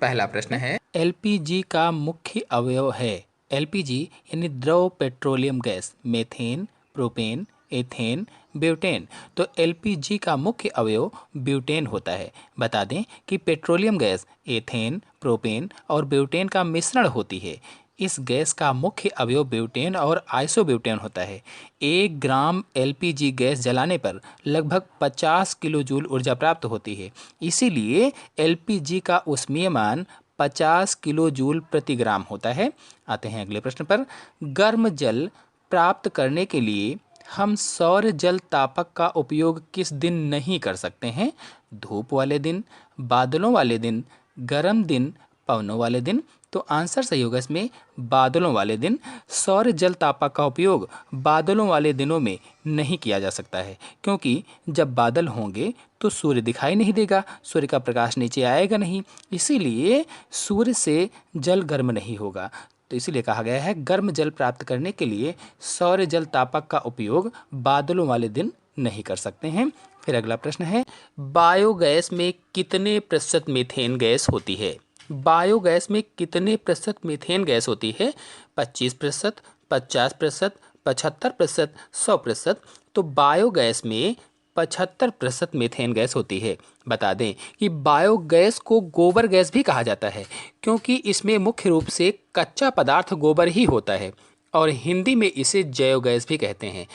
पहला प्रश्न है, एलपीजी का मुख्य अवयव है। एलपीजी यानी द्रव petroleum gas, methane, propane, ethane, butane. तो एलपीजी का मुख्य अवयव ब्यूटेन होता है। बता दें कि पेट्रोलियम गैस एथेन, प्रोपेन और ब्यूटेन का मिश्रण होती है। इस गैस का मुख्य अवयव ब्यूटेन और आइसोब्यूटेन होता है। 1 ग्राम एलपीजी गैस जलाने पर लगभग 50 किलो जूल ऊर्जा प्राप्त होती है। इसीलिए एलपीजी का ऊष्मीय मान 50 किलो जूल प्रति ग्राम होता है। आते हैं अगले प्रश्न पर। गर्म जल प्राप्त करने के लिए हम सौर जल तापक का उपयोग किस दिन नहीं कर सकते हैं? धूप वाले दिन, बादलों वाले दिन, गर्म दिन, पवनों वाले दिन। तो आंसर सही होगा इसमें बादलों वाले दिन। सौर जल तापक का उपयोग बादलों वाले दिनों में नहीं किया जा सकता है, क्योंकि जब बादल होंगे तो सूर्य दिखाई नहीं देगा, सूर्य का प्रकाश नीचे आएगा नहीं, इसीलिए सूर्य से जल गर्म नहीं होगा। तो इसीलिए कहा गया है गर्म जल प्राप्त करने के लिए सौर जल तापक का उपयोग बादलों वाले दिन नहीं कर सकते हैं। फिर अगला प्रश्न है, बायोगैस में कितने प्रतिशत मीथेन गैस होती है? बायोगैस में कितने प्रतिशत मीथेन गैस होती है? 25%, 50%, 75%, 100%। तो बायोगैस में 75% मीथेन गैस होती है। बता दें कि बायोगैस को गोबर गैस भी कहा जाता है, क्योंकि इसमें मुख्य रूप से कच्चा पदार्थ गोबर ही होता है और हिंदी में इसे जैव गैस भी कहते हैं।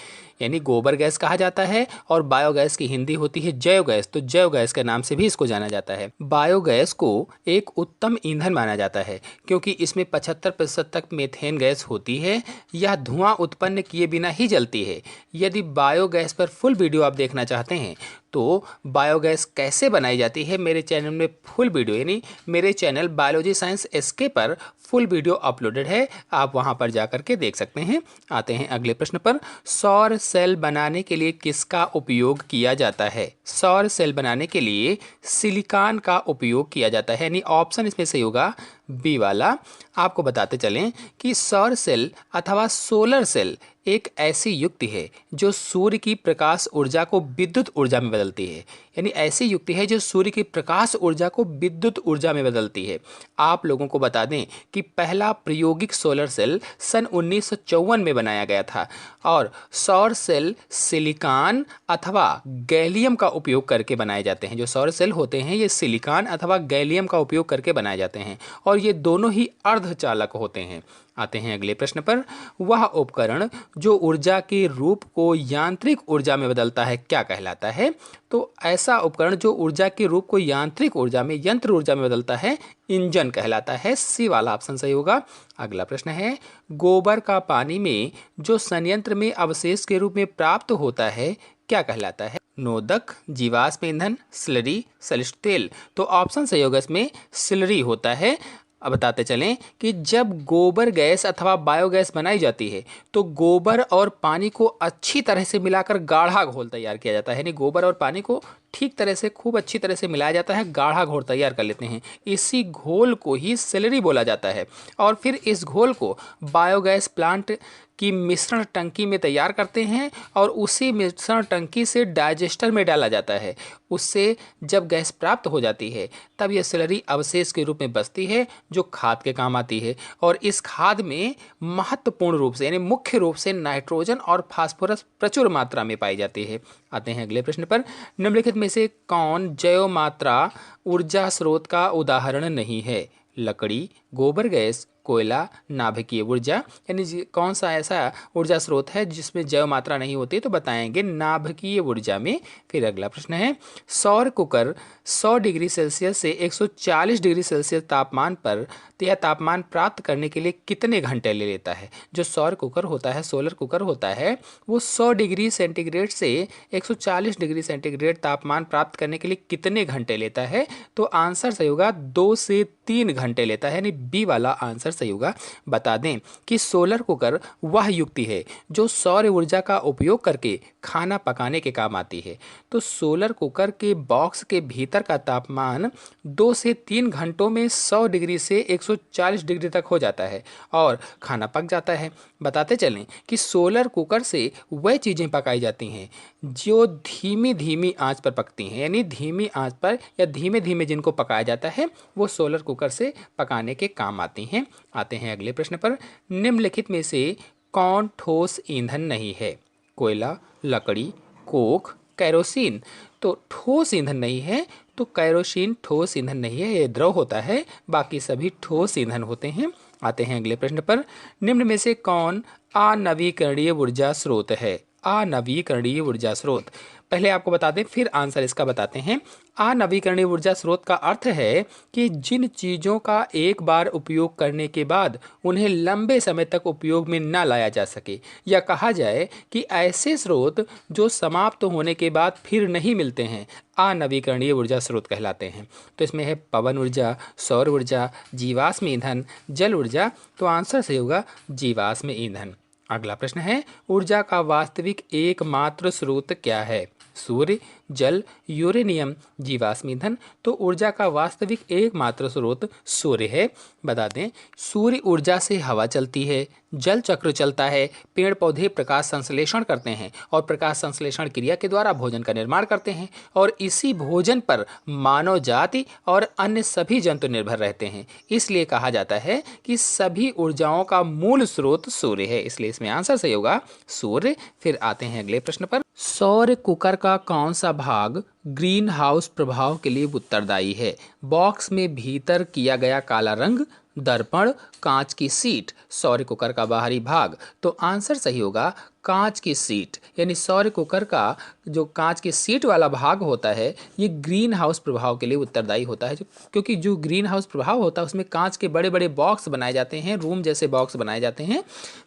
यानी गोबर गैस कहा जाता है और बायोगैस की हिंदी होती है जैव गैस, तो जैव गैस के नाम से भी इसको जाना जाता है। बायोगैस को एक उत्तम ईंधन माना जाता है, क्योंकि इसमें 75% तक मीथेन गैस होती है। यह धुआं उत्पन्न किए बिना ही जलती है। यदि बायोगैस पर फुल वीडियो आप देखना चाहते हैं तो बायोगैस कैसे बनाई जाती है मेरे चैनल में फुल वीडियो, यानी मेरे चैनल बायोलॉजी साइंस एसके पर फुल वीडियो अपलोडेड है, आप वहां पर जाकर के देख सकते हैं। आते हैं अगले प्रश्न पर। सौर सेल बनाने के लिए किसका उपयोग किया जाता है? सौर सेल बनाने के लिए सिलिकॉन का उपयोग किया जाता है, यानी ऑप्शन इसमें सही होगा बी वाला। आपको बताते चलें कि सौर सेल अथवा सोलर सेल एक ऐसी युक्ति है जो सूर्य की प्रकाश ऊर्जा को विद्युत ऊर्जा में बदलती है। यानी ऐसी युक्ति है जो सूर्य की प्रकाश ऊर्जा को विद्युत ऊर्जा में बदलती है। आप लोगों को बता दें कि पहला प्रायोगिक सोलर सेल सन 1954 में बनाया गया था और सौर सेल सिलिकॉन अथवा गैलियम का उपयोग करके बनाए जाते हैं। जो सौर सेल होते हैं ये सिलिकॉन अथवा गैलियम का उपयोग करके बनाए जाते हैं और ये दोनों ही अर्धचालक होते हैं। आते हैं अगले प्रश्न पर। वह उपकरण जो ऊर्जा के रूप को यांत्रिक ऊर्जा में बदलता है क्या कहलाता है? तो ऐसा उपकरण जो ऊर्जा के रूप को यांत्रिक ऊर्जा में, यंत्र ऊर्जा में बदलता है, इंजन कहलाता है। सी वाला ऑप्शन सही होगा। अगला प्रश्न है, गोबर का पानी में जो संयंत्र में अवशेष के रूप में प्राप्त होता है क्या कहलाता है? नोदक, जीवाश्म ईंधन, स्लरी, सलिष्ट तेल। तो ऑप्शन सही होगा इसमें स्लरी होता है। अब बताते चलें कि जब गोबर गैस अथवा बायोगैस बनाई जाती है तो गोबर और पानी को अच्छी तरह से मिलाकर गाढ़ा घोल तैयार किया जाता है। यानी गोबर और पानी को ठीक तरह से, खूब अच्छी तरह से मिलाया जाता है, गाढ़ा घोल तैयार कर लेते हैं। इसी घोल को ही स्लरी बोला जाता है और फिर इस घोल को बायोगैस प्लांट की मिश्रण टंकी में तैयार करते हैं और उसी मिश्रण टंकी से डाइजेस्टर में डाला जाता है। उससे जब गैस प्राप्त हो जाती है तब यह स्लरी अवशेष के रूप में बचती है जो खाद के काम आती है और इस खाद में महत्वपूर्ण रूप से, यानी मुख्य रूप से नाइट्रोजन और फास्फोरस प्रचुर मात्रा में पाई जाती है। आते हैं अगले प्रश्न पर। निम्नलिखित में से कौन जैव मात्रा ऊर्जा स्रोत का उदाहरण नहीं है? लकड़ी, गोबर गैस, कोयला, नाभिकीय ऊर्जा। यानी कौन सा ऐसा ऊर्जा स्रोत है जिसमें जैव मात्रा नहीं होती? तो बताएंगे नाभिकीय ऊर्जा में। फिर अगला प्रश्न है, सौर कुकर 100 डिग्री सेल्सियस से 140 डिग्री सेल्सियस तापमान पर यह तापमान प्राप्त करने के लिए कितने घंटे ले लेता है? जो सौर कुकर होता है, सोलर कुकर होता है, वो 100 डिग्री सेंटीग्रेड से 140 डिग्री सेंटीग्रेड तापमान प्राप्त करने के लिए कितने घंटे लेता है? तो आंसर सही होगा 2 से 3 घंटे लेता है, यानी बी वाला आंसर सही होगा। बता दें कि सोलर कुकर वह युक्ति है जो सौर ऊर्जा का उपयोग करके खाना पकाने के काम आती है। तो सोलर कुकर के बॉक्स के भीतर का तापमान 2 से 3 घंटों में 100 डिग्री से 140 डिग्री तक हो जाता है और खाना पक जाता है। बताते चलें कि सोलर कुकर से वह चीज़ें पकाई जाती हैं जो धीमी धीमी आंच पर पकती हैं, यानी धीमी आंच पर या धीमे धीमे जिनको पकाया जाता है वो सोलर कुकर से पकाने के काम आती हैं। आते हैं अगले प्रश्न पर। निम्नलिखित में से कौन ठोस ईंधन नहीं है? कोयला, लकड़ी, कोख, केरोसिन। तो ठोस ईंधन नहीं है, तो केरोसिन ठोस ईंधन नहीं है, ये द्रव होता है, बाकी सभी ठोस ईंधन होते हैं। आते हैं अगले प्रश्न पर। निम्न में से कौन अनवीकरणीय ऊर्जा स्रोत है? अनवीकरणीय ऊर्जा स्रोत, पहले आपको बता दें फिर आंसर इसका बताते हैं। अनवीकरणीय ऊर्जा स्रोत का अर्थ है कि जिन चीज़ों का एक बार उपयोग करने के बाद उन्हें लंबे समय तक उपयोग में न लाया जा सके, या कहा जाए कि ऐसे स्रोत जो समाप्त होने के बाद फिर नहीं मिलते हैं, अनवीकरणीय ऊर्जा स्रोत कहलाते हैं। तो इसमें है पवन ऊर्जा, सौर ऊर्जा, जीवाश्म ईंधन, जल ऊर्जा। तो आंसर सही होगा जीवाश्म ईंधन। अगला प्रश्न है, ऊर्जा का वास्तविक एकमात्र स्रोत क्या है? सूर्य, जल, यूरेनियम, जीवाश्म ईंधन। तो ऊर्जा का वास्तविक एकमात्र स्रोत सूर्य है। बता दें सूर्य ऊर्जा से हवा चलती है, जल चक्र चलता है, पेड़ पौधे प्रकाश संश्लेषण करते हैं और प्रकाश संश्लेषण क्रिया के द्वारा भोजन का निर्माण करते हैं, और इसी भोजन पर मानव जाति और अन्य सभी जंतु निर्भर रहते हैं। इसलिए कहा जाता है कि सभी ऊर्जाओं का मूल स्रोत सूर्य है, इसलिए इसमें आंसर सही होगा सूर्य। फिर आते हैं अगले प्रश्न पर। सौर कुकर का कौन सा भाग ग्रीन हाउस प्रभाव के लिए उत्तरदायी है? बॉक्स में भीतर किया गया काला रंग, दर्पण, कांच की सीट, सौर कुकर का बाहरी भाग। तो आंसर सही होगा कांच की सीट, यानी सौर कुकर का जो कांच की सीट वाला भाग होता है ये ग्रीन हाउस प्रभाव के लिए उत्तरदायी होता है, क्योंकि जो ग्रीन हाउस प्रभाव होता है उसमें कांच के बड़े बड़े बॉक्स बनाए जाते हैं, रूम जैसे बॉक्स बनाए जाते हैं।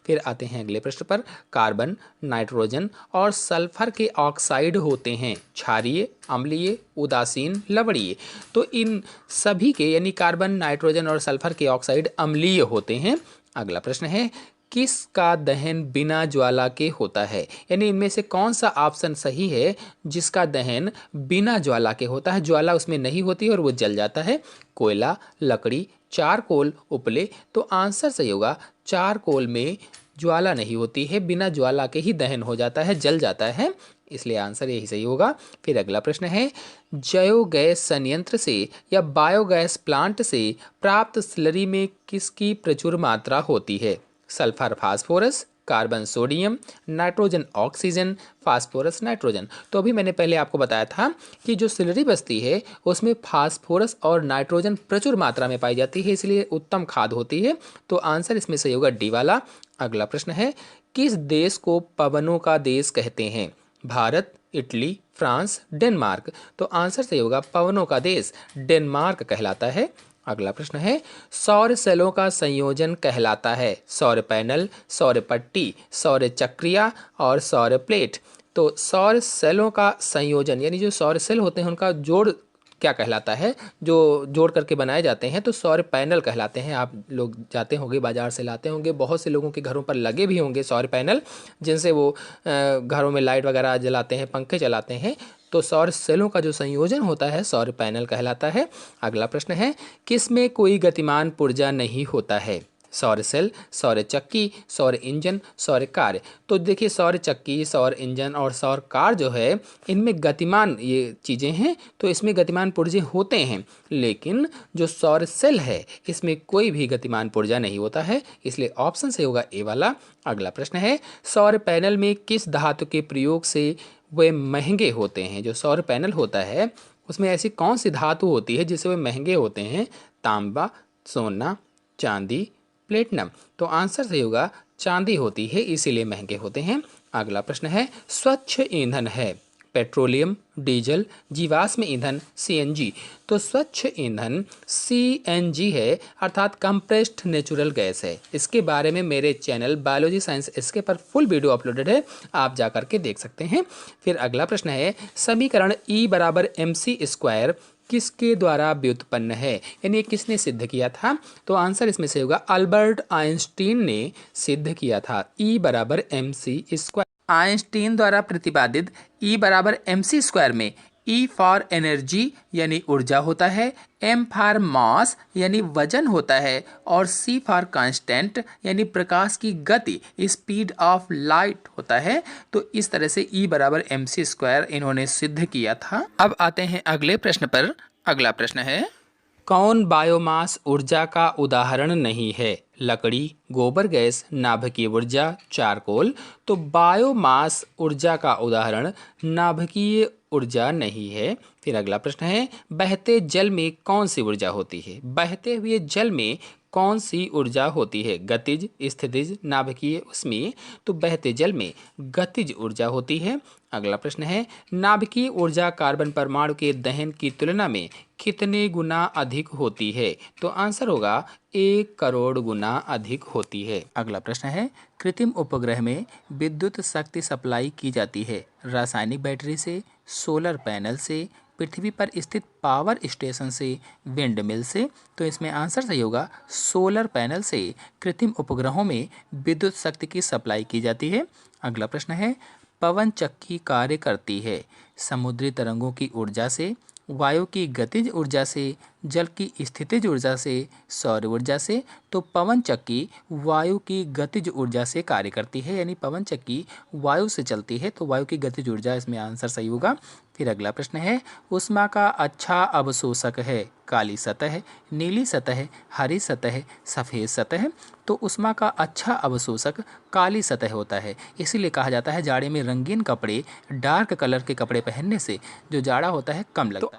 फिर आते हैं अगले प्रश्न पर। कार्बन, नाइट्रोजन और सल्फर के ऑक्साइड होते हैं क्षारीय, अम्लीय, उदासीन, लवणीय। तो इन सभी के यानी कार्बन, नाइट्रोजन और सल्फर के ऑक्साइड अम्लीय होते हैं। अगला प्रश्न है, किसका दहन बिना ज्वाला के होता है? यानी इनमें से कौन सा ऑप्शन सही है जिसका दहन बिना ज्वाला के होता है, ज्वाला उसमें नहीं होती और वो जल जाता है? कोयला, लकड़ी, चारकोल, उपले। तो आंसर सही होगा चारकोल में ज्वाला नहीं होती है, बिना ज्वाला के ही दहन हो जाता है, जल जाता है, इसलिए आंसर यही सही होगा। फिर अगला प्रश्न है, जयोगैस संयंत्र से या बायोगैस प्लांट से प्राप्त स्लरी में किसकी प्रचुर मात्रा होती है? Sulphur phosphorus, carbon sodium, nitrogen oxygen, phosphorus nitrogen. तो अभी मैंने पहले आपको बताया था कि जो स्लरी बचती है उसमें फास्फोरस और नाइट्रोजन प्रचुर मात्रा में पाई जाती है, इसलिए उत्तम खाद होती है। तो आंसर इसमें सही होगा डी वाला। अगला प्रश्न है, किस देश को पवनों का देश कहते हैं? Bharat, Italy, France, Denmark. तो आंसर सही होगा पवनों का देश डेनमार्क कहलाता है। अगला प्रश्न है, सौर सेलों का संयोजन कहलाता है सौर पैनल, सौर पट्टी, सौर चक्रिया और सौर प्लेट। तो सौर सेलों का संयोजन यानी जो सौर सेल होते हैं उनका जोड़ क्या कहलाता है? जो जोड़ करके बनाए जाते हैं तो सौर पैनल कहलाते हैं। आप लोग जाते होंगे बाजार से लाते होंगे, बहुत से लोगों के घरों पर लगे भी होंगे सौर पैनल, जिनसे वो घरों में लाइट वगैरह जलाते हैं, पंखे चलाते हैं। तो सौर सेलों का जो संयोजन होता है सौर पैनल कहलाता है। अगला प्रश्न है, किसमें कोई गतिमान पुर्जा नहीं होता है? सौर सेल, सौर चक्की, सौर इंजन, सौर कार। तो देखिए सौर चक्की, सौर इंजन और सौर कार जो है इनमें गतिमान ये चीज़ें हैं, तो इसमें गतिमान पुर्जे होते हैं, लेकिन जो सौर सेल है इसमें कोई भी गतिमान पुर्जा नहीं होता है, इसलिए ऑप्शन से होगा ए वाला। अगला प्रश्न है, सौर पैनल में किस धातु के प्रयोग से वे महंगे होते हैं? जो सौर पैनल होता है उसमें ऐसी कौन सी धातु होती है जिससे वे महंगे होते हैं? तांबा, सोना, चांदी, प्लेटिनम। तो आंसर सही होगा चांदी होती है, इसीलिए महंगे होते हैं। अगला प्रश्न है, स्वच्छ ईंधन है पेट्रोलियम, डीजल, जीवाश्म ईंधन, सीएनजी। तो स्वच्छ ईंधन सीएनजी है, अर्थात कंप्रेस्ड नेचुरल गैस है। इसके बारे में मेरे चैनल बायोलॉजी साइंस इसके पर फुल वीडियो अपलोडेड है, आप जा कर के देख सकते हैं। फिर अगला प्रश्न है, समीकरण E = mc² किसके द्वारा व्युत्पन्न है, यानी ये किसने सिद्ध किया था? तो आंसर इसमें से होगा अल्बर्ट आइंस्टीन ने सिद्ध किया था। E बराबर mc²। आइंस्टीन द्वारा प्रतिपादित E बराबर mc² में E फॉर एनर्जी यानी ऊर्जा होता है, M फॉर मास यानी वजन होता है और C फॉर कांस्टेंट यानी प्रकाश की गति स्पीड ऑफ लाइट होता है। तो इस तरह से E बराबर mc² इन्होंने सिद्ध किया था। अब आते हैं अगले प्रश्न पर। अगला प्रश्न है, कौन बायोमास ऊर्जा का उदाहरण नहीं है? लकड़ी, गोबर गैस, नाभिकीय ऊर्जा, चारकोल। तो बायोमास ऊर्जा का उदाहरण नाभिकीय ऊर्जा नहीं है। फिर अगला प्रश्न है, बहते जल में कौन सी ऊर्जा होती है? बहते हुए जल में कौन सी ऊर्जा होती है? गतिज, स्थितिज, नाभिकीय, ऊष्मीय। तो बहते जल में गतिज ऊर्जा होती है। अगला प्रश्न है, नाभिकीय ऊर्जा कार्बन परमाणु के दहन की तुलना में कितने गुना अधिक होती है? तो आंसर होगा 1 करोड़ गुना अधिक होती है। अगला प्रश्न है, कृत्रिम उपग्रह में विद्युत शक्ति सप्लाई की जाती है रासायनिक बैटरी से, सोलर पैनल से, पृथ्वी पर स्थित पावर स्टेशन से, विंड मिल से। तो इसमें आंसर सही होगा सोलर पैनल से कृत्रिम उपग्रहों में विद्युत शक्ति की सप्लाई की जाती है। अगला प्रश्न है, पवन चक्की कार्य करती है समुद्री तरंगों की ऊर्जा से, वायु की गतिज ऊर्जा से, जल की स्थितिज ऊर्जा से, सौर ऊर्जा से। तो पवन चक्की वायु की गतिज ऊर्जा से कार्य करती है, यानी पवन चक्की वायु से चलती है, तो वायु की गतिज ऊर्जा इसमें आंसर सही होगा। फिर अगला प्रश्न है, ऊष्मा का अच्छा अवशोषक है काली सतह, नीली सतह, हरी सतह, सफ़ेद सतह। तो ऊष्मा का अच्छा अवशोषक काली सतह होता है। इसीलिए कहा जाता है जाड़े में रंगीन कपड़े, डार्क कलर के कपड़े पहनने से जो जाड़ा होता है कम लगता है।